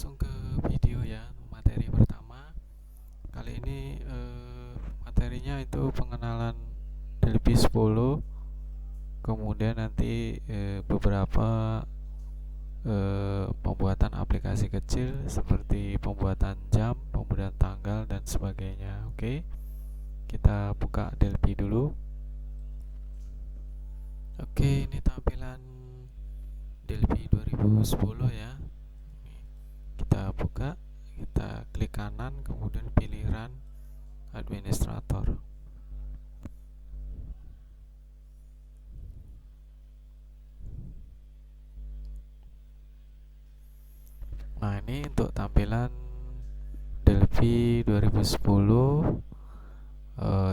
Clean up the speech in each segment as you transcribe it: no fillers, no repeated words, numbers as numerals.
langsung ke video ya, materi pertama. Kali ini materinya itu pengenalan Delphi 10, kemudian nanti beberapa pembuatan aplikasi kecil seperti pembuatan jam, pembuatan tanggal dan sebagainya. Oke, kita buka Delphi dulu. Oke, ini tampilan Delphi 2010 ya. Kita buka, kita klik kanan, kemudian pilih Run Administrator. Nah, ini untuk tampilan Delphi 2010.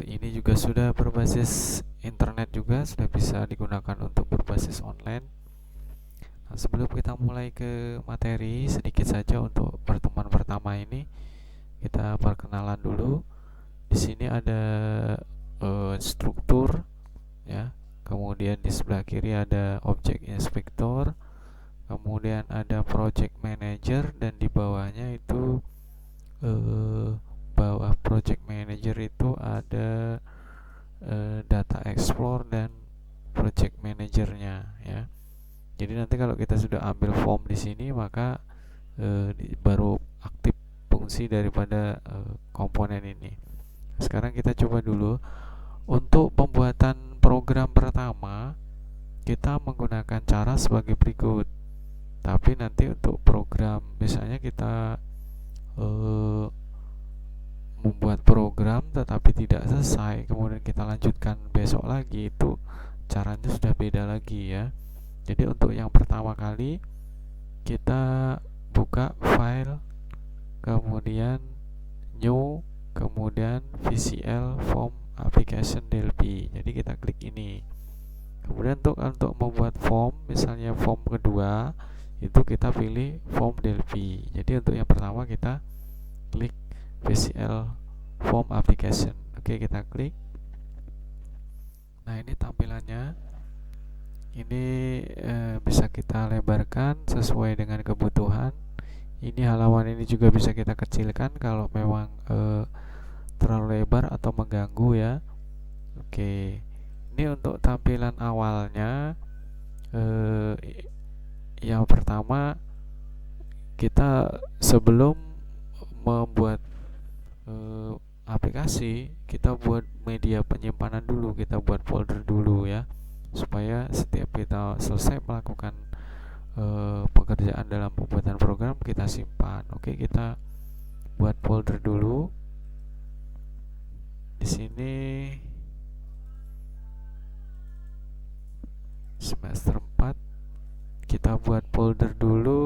Ini juga sudah berbasis internet, juga sudah bisa digunakan untuk berbasis online. Nah, sebelum kita mulai ke materi, sedikit saja untuk pertemuan pertama ini kita perkenalan dulu. Di sini ada struktur ya. Kemudian di sebelah kiri ada Object Inspector, kemudian ada Project Manager, dan di bawahnya itu bawah Project Manager itu ada Data Explorer dan Project Manajernya ya. Jadi nanti kalau kita sudah ambil form di sini, maka baru aktif fungsi daripada komponen ini. Sekarang kita coba dulu. Untuk pembuatan program pertama, kita menggunakan cara sebagai berikut. Tapi nanti untuk program, misalnya kita membuat program tetapi tidak selesai, kemudian kita lanjutkan besok lagi, itu caranya sudah beda lagi ya. Jadi untuk yang pertama kali, kita buka file, kemudian new, kemudian VCL form application Delphi. Jadi kita klik ini. Kemudian untuk membuat form, misalnya form kedua, itu kita pilih form Delphi. Jadi untuk yang pertama kita klik VCL form application. Oke, kita klik. Nah, ini tampilannya. Ini bisa kita lebarkan sesuai dengan kebutuhan. Ini halaman ini juga bisa kita kecilkan kalau memang terlalu lebar atau mengganggu ya. Oke, ini untuk tampilan awalnya. Yang pertama, kita sebelum membuat aplikasi, kita buat media penyimpanan dulu, kita buat folder dulu ya, supaya setiap kita selesai melakukan pekerjaan dalam pembuatan program, kita simpan. Oke, kita buat folder dulu. Di sini semester 4, kita buat folder dulu.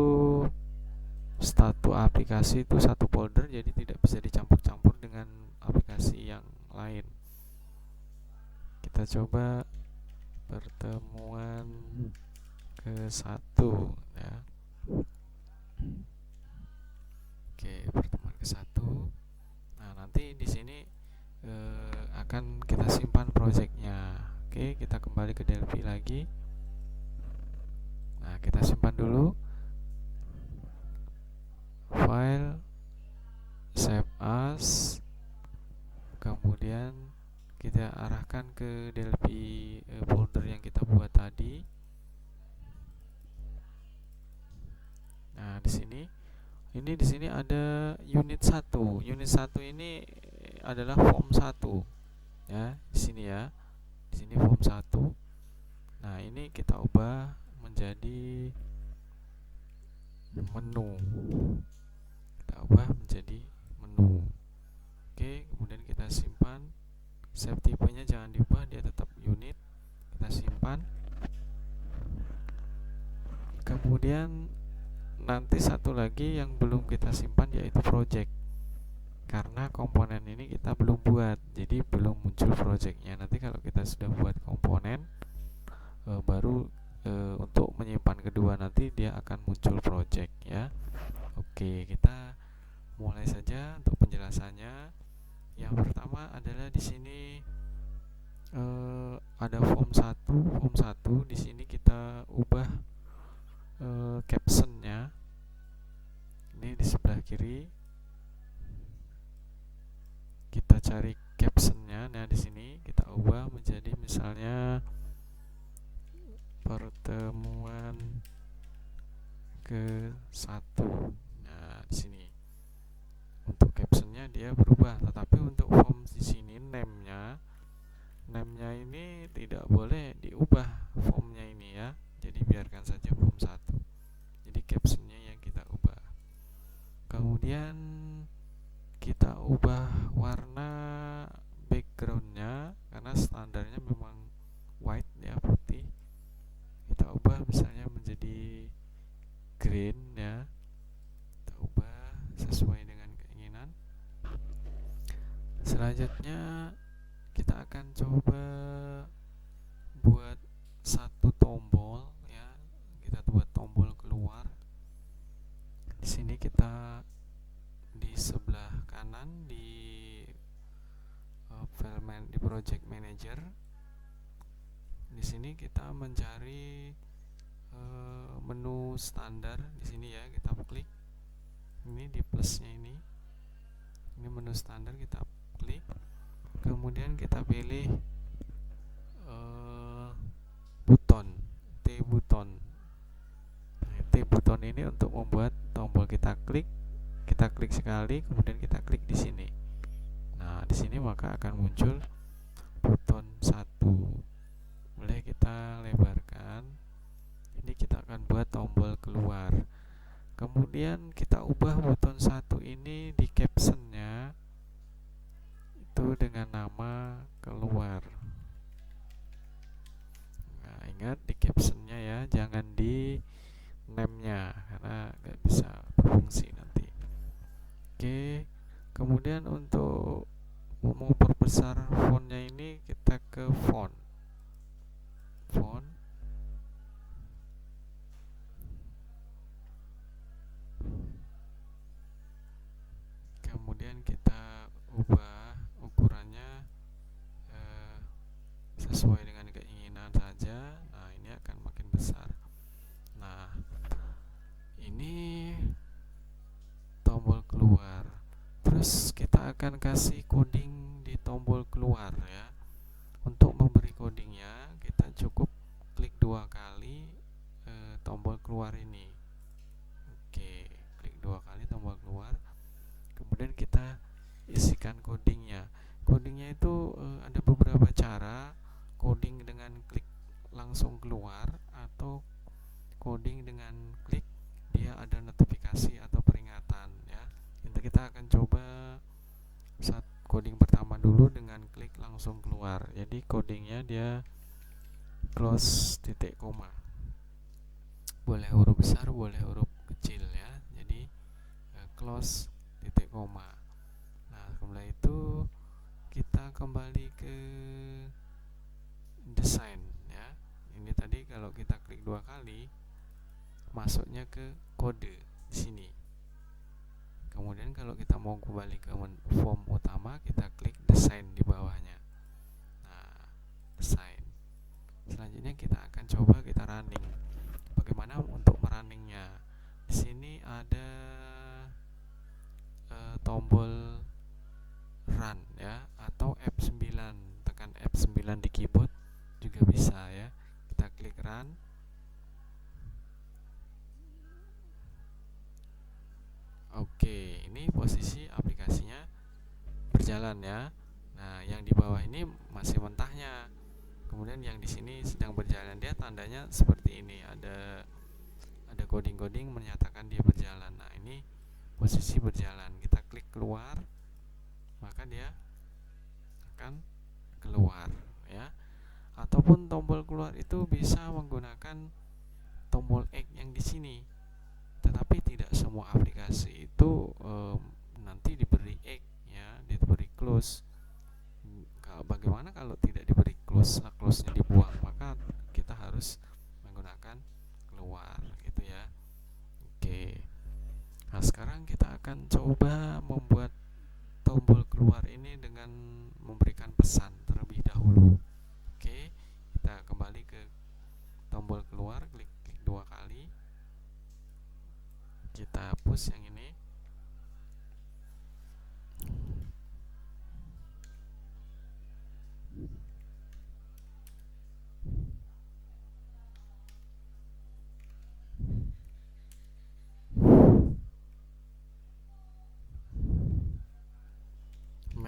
Status aplikasi itu satu folder, jadi tidak bisa dicampur-campur dengan aplikasi yang lain. Kita coba pertemuan ke-1 ya. Oke, pertemuan ke-1. Nah, nanti di sini akan kita simpan projectnya. Oke, kita kembali ke Delphi lagi. Nah, kita simpan dulu. File, save as, kemudian kita arahkan ke Delphi folder yang kita buat tadi. Nah, di sini ada unit 1. Unit 1 ini adalah form 1 ya, di sini ya. Di sini form 1. Nah, ini kita ubah menjadi menu. Kita ubah menjadi menu. Oke, kemudian kita simpan. Save tipenya jangan diubah, dia tetap unit. Kita simpan. Kemudian nanti satu lagi yang belum kita simpan, yaitu project. Karena komponen ini kita belum buat, jadi belum muncul projectnya. Nanti kalau kita sudah buat komponen, baru untuk menyimpan kedua, nanti dia akan muncul project ya. Oke, kita mulai saja untuk penjelasannya. Yang pertama adalah di sini ada form 1. Form 1 di sini kita ubah captionnya. Ini di sebelah kiri kita cari captionnya. Nah di sini kita ubah menjadi misalnya pertemuan ke-1. Nah di sini untuk captionnya dia berubah, tetapi untuk form di sini name-nya ini tidak boleh diubah formnya ini ya. Jadi biarkan saja form 1. Jadi captionnya yang kita ubah. Kemudian kita ubah warna backgroundnya, karena standarnya memang white ya, putih. Kita ubah misalnya menjadi green ya. Kita ubah sesuai dengan keinginan. Selanjutnya kita akan coba buat satu tombol ya. Kita buat tombol keluar. Di sini kita di sebelah kanan di di project manager. Di sini kita mencari menu standar. Di sini ya kita klik. Ini di plusnya ini. Ini menu standar, kita klik. Kemudian kita pilih button, T button. Nah, T button ini untuk membuat tombol kita klik sekali, kemudian kita klik di sini. Nah, di sini maka akan muncul button 1. Boleh kita lebarkan. Ini kita akan buat tombol keluar. Kemudian kita ubah button 1 ini di captionnya itu dengan nama keluar. Nah, ingat di captionnya ya, jangan di name-nya karena nggak bisa berfungsi nanti. Oke, kemudian untuk memperbesar fontnya ini kita ke font. Kemudian kita ubah ukurannya sesuai dengan keinginan saja. Nah, ini akan makin besar. Nah, ini tombol keluar. Terus kita akan kasih coding di tombol keluar ya. Untuk memberi codingnya kita cukup klik 2 kali tombol keluar ini. Oke, klik 2 kali tombol keluar. Kemudian kita isikan codingnya. Codingnya itu ada beberapa cara. Coding dengan klik langsung keluar, atau coding dengan klik dia ada notifikasi atau peringatan ya. Kita akan coba saat coding pertama dulu dengan klik langsung keluar. Jadi codingnya dia close titik koma. Boleh huruf besar, boleh huruf kecil ya. Jadi close titik koma. Nah, setelah itu kita kembali ke desain ya. Ini tadi kalau kita klik 2 kali masuknya ke kode di sini. Kemudian kalau kita mau kembali ke form utama, kita klik desain di bawahnya. Nah, desain. Selanjutnya kita akan coba kita running. Bagaimana untuk merunningnya? Di sini ada tombol run ya, atau F9. Tekan F9 di keyboard juga bisa ya. Kita klik run. Oke, ini posisi aplikasinya berjalan ya. Nah, yang di bawah ini masih mentahnya. Kemudian yang di sini sedang berjalan, dia tandanya seperti ini. Ada coding-coding menyatakan dia berjalan. Nah, ini posisi berjalan. Kita klik keluar, maka dia akan keluar ya. Ataupun tombol keluar itu bisa menggunakan tombol X yang di sini. Tetapi tidak semua aplikasi itu nanti diberi X ya, diberi close. Bagaimana kalau tidak diberi close, close-nya dibuang, maka kita harus menggunakan keluar gitu ya. Oke. Nah, sekarang kita akan coba membuat tombol keluar ini dengan memberikan pesan terlebih dahulu. Oke, kita kembali ke tombol keluar, klik 2 kali. Kita hapus yang ini.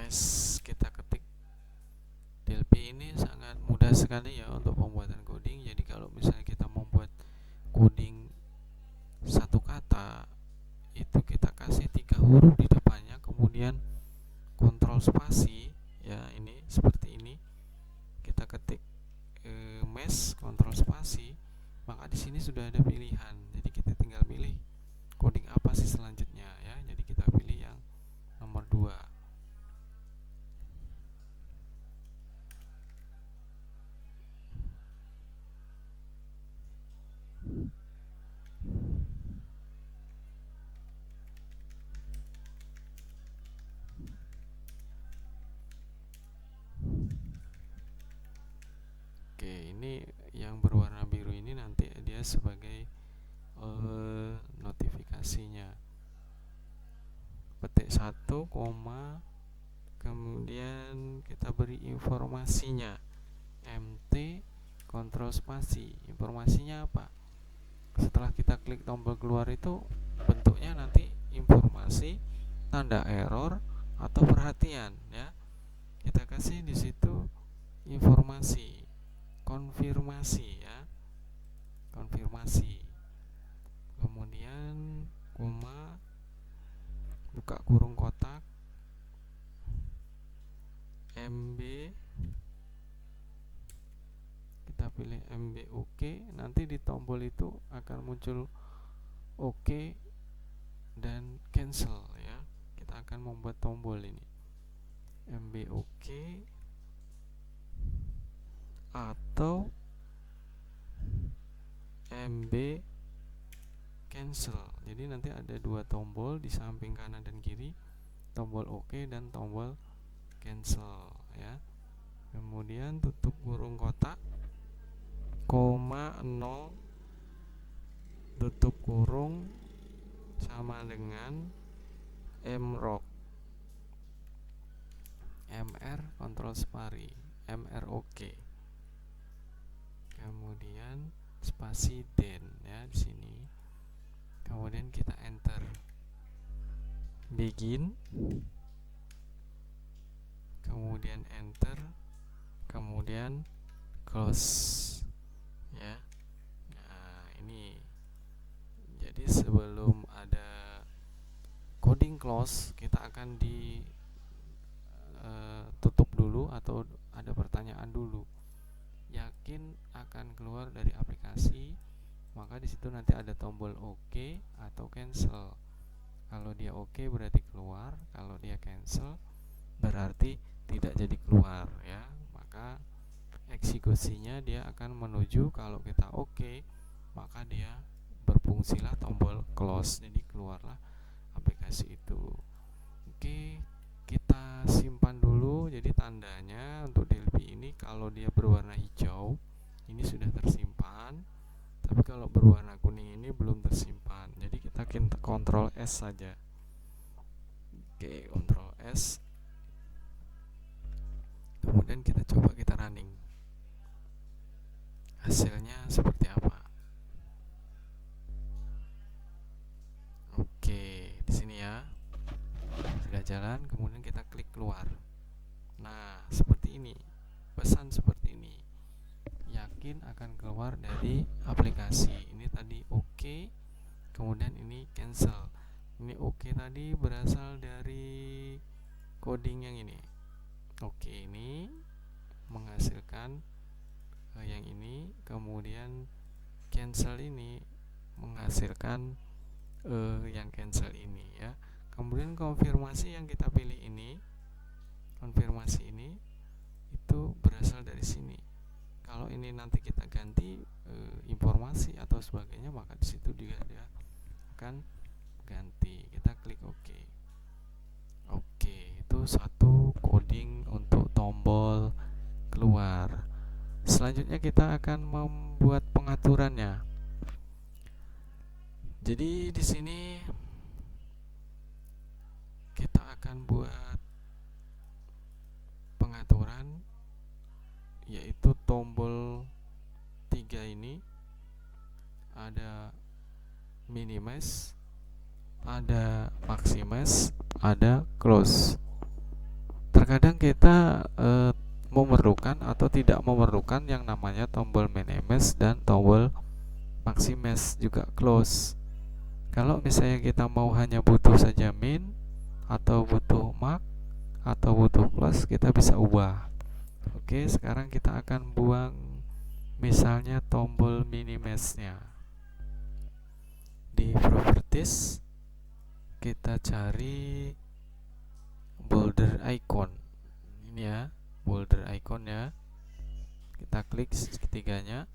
mesh kita ketik. DLP ini sangat mudah sekali ya untuk pembuatan coding. Jadi kalau misalnya kita membuat coding satu kata, itu kita kasih 3 huruf di depannya, kemudian kontrol spasi ya, ini seperti ini. Kita ketik mesh kontrol spasi, maka di sini sudah ada pilihan. Jadi kita tinggal pilih coding apa sih selanjutnya ya. Jadi kita pilih yang nomor 2. Oke, ini yang berwarna biru ini nanti dia sebagai notifikasinya. Petik 1, kemudian kita beri informasinya, MT kontrol spasi. Informasinya apa? Setelah kita klik tombol keluar itu bentuknya nanti informasi, tanda error, atau perhatian ya. Kita kasih di situ informasi, konfirmasi ya, konfirmasi. Kemudian koma, buka kurung kotak, MB, kita pilih MB OK. Nanti di tombol itu akan muncul OK dan cancel ya. Kita akan membuat tombol ini MB OK atau MB cancel. Jadi nanti ada 2 tombol di samping kanan dan kiri, tombol OK dan tombol cancel ya. Kemudian tutup kurung kotak, koma 0, tutup kurung sama dengan mrock, mr kontrol spari, mr OK. Kemudian spasi den ya di sini. Kemudian kita enter begin, kemudian enter, kemudian close ya. Nah, ini jadi sebelum ada coding close, kita akan tutup dulu atau ada pertanyaan dulu. Yakin akan keluar dari aplikasi, maka di situ nanti ada tombol OK atau cancel. Kalau dia OK berarti keluar, kalau dia cancel berarti tidak jadi keluar ya. Maka eksekusinya dia akan menuju, kalau kita OK maka dia berfungsilah tombol close, jadi keluarlah aplikasi itu. Oke, kita simpan dulu. Jadi tandanya untuk DLP ini kalau dia berwarna hijau ini sudah tersimpan, tapi kalau berwarna kuning ini belum tersimpan. Jadi kita kontrol S saja. Oke, kontrol S. Kemudian kita coba, kita running. Hasilnya seperti apa? Oke, di sini ya. Sudah jalan, kemudian kita klik keluar. Nah, seperti ini. Pesan seperti ini. Yakin akan keluar dari aplikasi. Ini tadi OK, kemudian ini cancel. Ini OK tadi berasal dari coding yang ini. OK ini menghasilkan yang ini, kemudian cancel ini menghasilkan yang cancel ini ya. Kemudian konfirmasi yang kita pilih ini, konfirmasi ini itu berasal dari sini. Kalau ini nanti kita ganti informasi atau sebagainya, maka di situ juga dia akan ganti. Kita klik OK. Oke, itu satu coding untuk tombol keluar. Selanjutnya kita akan membuat pengaturannya. Jadi di sini kita akan buat pengaturan, yaitu tombol 3 ini ada minimize, ada maximize, ada close. terkadang kita memerlukan atau tidak memerlukan yang namanya tombol minimis dan tombol maximis juga close. Kalau misalnya kita mau hanya butuh saja min atau butuh max atau butuh close, kita bisa ubah. Oke, sekarang kita akan buang misalnya tombol minimisnya. Di properties kita cari boulder icon. Ini ya, boulder icon ya. Kita klik seketiganya.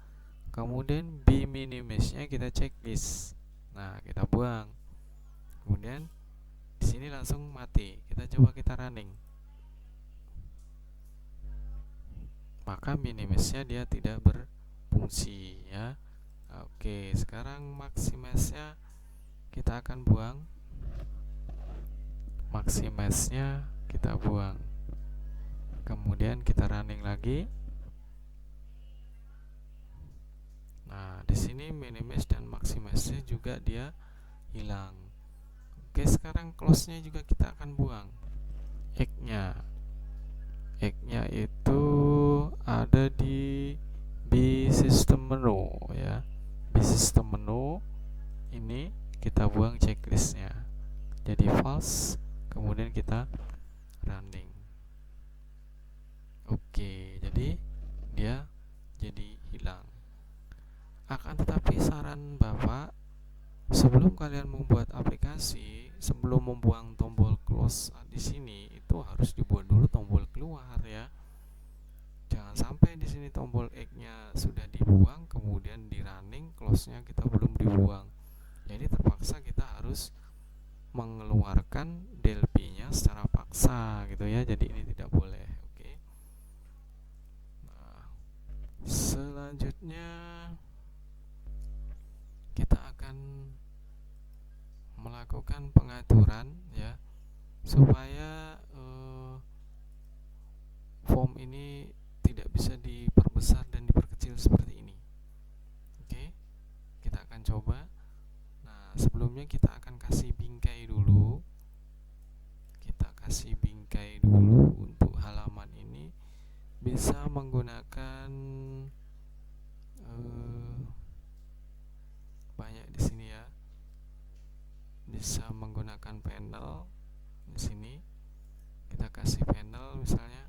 Kemudian B minimisnya kita checklist. Nah, kita buang. Kemudian di sini langsung mati. Kita coba kita running. Maka minimisnya dia tidak berfungsi ya. Oke, sekarang maximisnya kita akan buang. Maximisnya kita buang. Kemudian kita running lagi. Nah, di sini minimis dan maximisnya juga dia hilang. Oke, sekarang close-nya juga kita akan buang. X-nya itu ada di B system menu ya. B system menu ini kita buang checklistnya. Jadi false, kemudian kita running. Oke, jadi dia jadi hilang. Akan tetapi saran Bapak, sebelum kalian membuat aplikasi, sebelum membuang tombol close di sini, itu harus dibuat dulu tombol keluar ya. Jangan sampai di sini tombol X-nya sudah dibuang, kemudian di running close-nya kita belum dibuang. Jadi terpaksa kita harus mengeluarkan del P-nya secara paksa gitu ya. Jadi ini tidak boleh. Oke. Nah, selanjutnya kita akan melakukan pengaturan ya, supaya form ini tidak bisa diperbesar dan diperkecil seperti ini. Oke, kita akan coba. Nah, sebelumnya kita akan kasih bingkai dulu. Kita kasih bingkai dulu untuk halaman ini. Bisa menggunakan banyak di sini ya. Bisa menggunakan panel di sini. Kita kasih panel misalnya.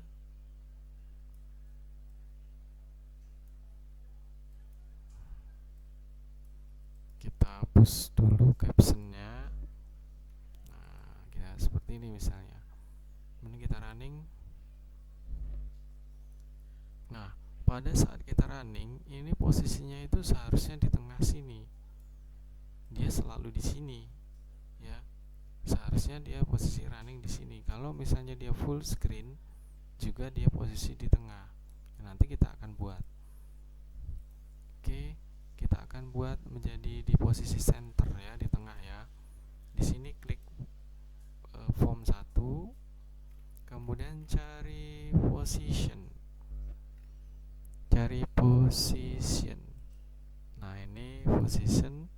Kita hapus dulu captionnya. Nah, kita seperti ini misalnya. Kemudian kita running. Nah, pada saat kita running, ini posisinya itu seharusnya di tengah sini. Dia selalu di sini, ya. Seharusnya dia posisi running di sini. Kalau misalnya dia full screen, juga dia posisi di tengah. Nanti kita akan buat. Oke, kita akan buat menjadi di posisi center ya, di tengah ya. Di sini klik form 1, kemudian cari position. Nah, ini position.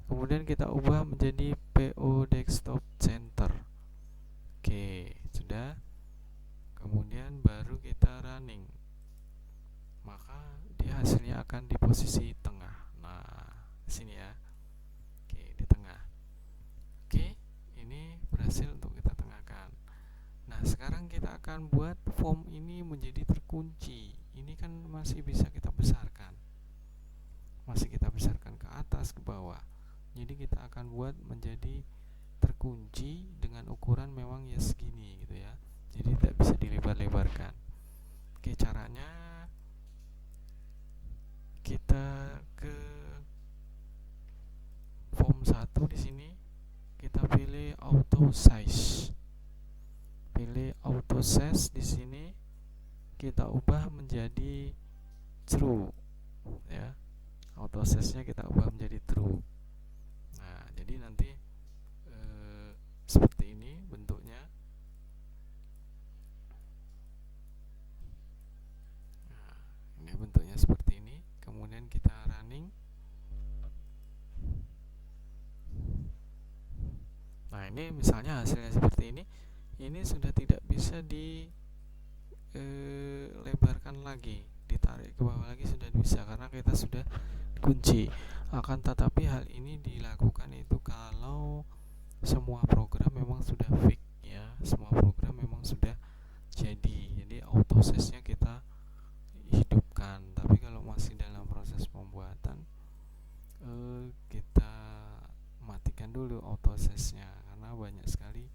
Kemudian kita ubah menjadi PO desktop center. Oke, sudah. Kemudian baru kita running. Maka dia hasilnya akan di posisi tengah. Nah, di sini ya. Oke, di tengah. Oke, ini berhasil untuk kita tengahkan. Nah, sekarang kita akan buat form ini menjadi terkunci. Ini kan masih bisa kita besarkan. Masih kita besarkan ke atas, ke bawah. Jadi kita akan buat menjadi terkunci dengan ukuran memang ya segini gitu ya. Jadi tidak bisa dilebar-lebarkan. Oke, caranya kita ke form 1 di sini, kita pilih auto size. Pilih auto size di sini, kita ubah menjadi true ya. Auto size-nya kita ubah menjadi true. Nah, jadi nanti seperti ini bentuknya. Nah, ini bentuknya seperti ini. Kemudian kita running. Nah, ini misalnya hasilnya seperti ini. ini sudah tidak bisa dilebarkan lagi, ditarik ke bawah lagi sudah bisa karena kita sudah kunci. Akan tetapi hal ini dilakukan itu kalau semua program memang sudah fix ya, semua program memang sudah jadi auto sesnya kita hidupkan. Tapi kalau masih dalam proses pembuatan, kita matikan dulu auto sesnya karena banyak sekali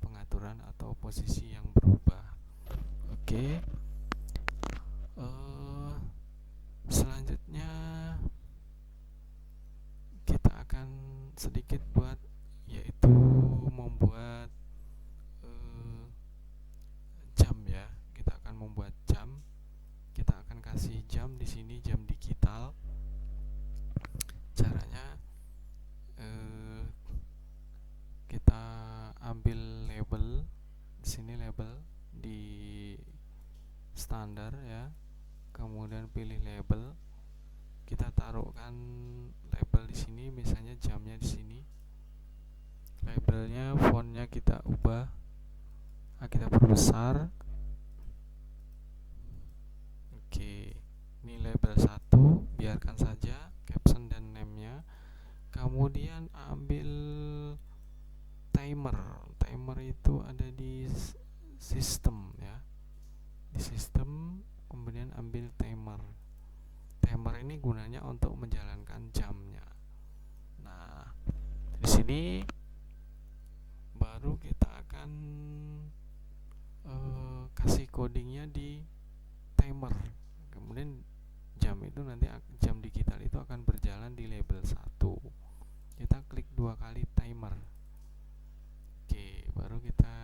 pengaturan atau posisi yang berubah. Oke. Selanjutnya kita akan sedikit buat, yaitu membuat jam ya. Kita akan membuat jam. Kita akan kasih jam di sini, jam digital. Caranya kita ambil label di sini, label di standar ya. Kemudian pilih label. Kita taruhkan label di sini, misalnya jamnya di sini. Labelnya, fontnya kita ubah, kita perbesar. Oke, ini label 1, biarkan saja caption dan name-nya. Kemudian ambil timer. Timer itu ada di sistem ya. Di sistem, kemudian ambil timer. Timer ini gunanya untuk menjalankan jamnya. Nah, di sini baru kita akan kasih codingnya di timer. Kemudian jam itu nanti, jam digital itu akan berjalan di label 1. Kita klik 2 kali timer. Oke, baru kita,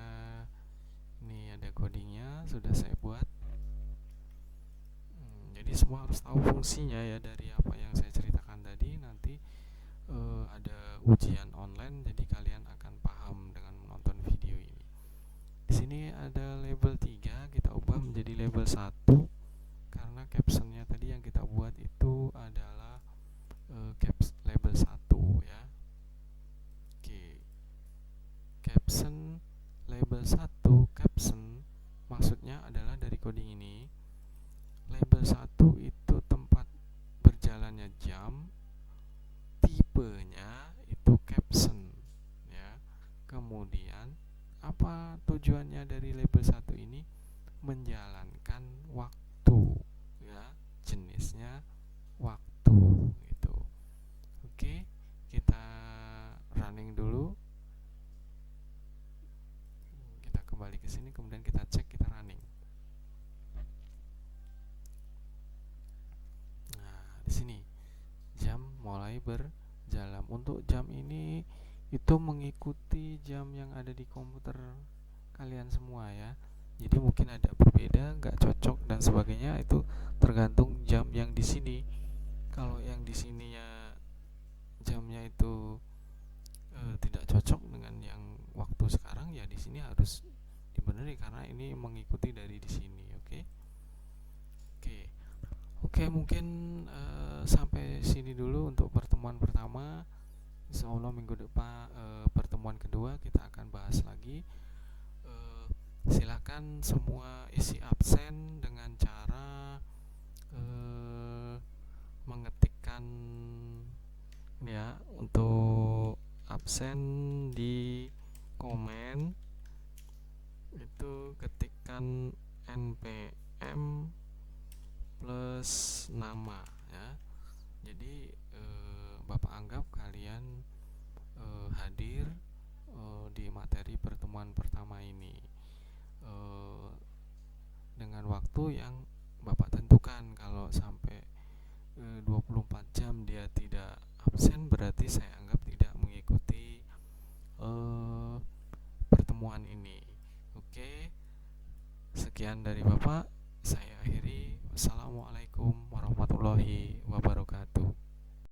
ini ada codingnya sudah saya buat. Jadi semua harus tahu fungsinya ya dari apa yang saya ceritakan tadi. Nanti ada ujian online, jadi kalian akan paham dengan menonton video ini. Di sini ada label 3, kita ubah menjadi label 1 karena captionnya tadi yang kita buat itu adalah label 1 ya. Oke. Caption label 1, caption maksudnya adalah dari coding ini. Label 1 itu tempat berjalannya jam, tipenya itu caption ya. Kemudian apa tujuannya dari label 1 ini? Menjalankan waktu ya, jenisnya waktu gitu. Oke, kita running dulu. Kita kembali ke sini, kemudian kita cek, kita running. Nah, di sini jam mulai berjalan. Untuk jam ini itu mengikuti jam yang ada di komputer kalian semua ya. Jadi mungkin ada berbeda, nggak cocok dan sebagainya, itu tergantung jam yang di sini. Kalau yang di sininya jamnya itu tidak cocok dengan yang waktu sekarang, ya di sini harus dibenerin karena ini mengikuti dari di sini. Oke, mungkin sampai sini dulu untuk pertemuan pertama. Insyaallah minggu depan pertemuan kedua kita akan bahas lagi. Silakan semua isi absen dengan cara mengetikkan ya, untuk absen di komen itu ketikkan NPM plus nama ya. Jadi Bapak anggap kalian hadir di materi pertemuan pertama ini dengan waktu yang Bapak tentukan. Kalau sampai 24 jam dia tidak absen, berarti saya anggap tidak mengikuti pertemuan ini. Oke, sekian dari Bapak, saya akhiri. Wassalamualaikum warahmatullahi wabarakatuh.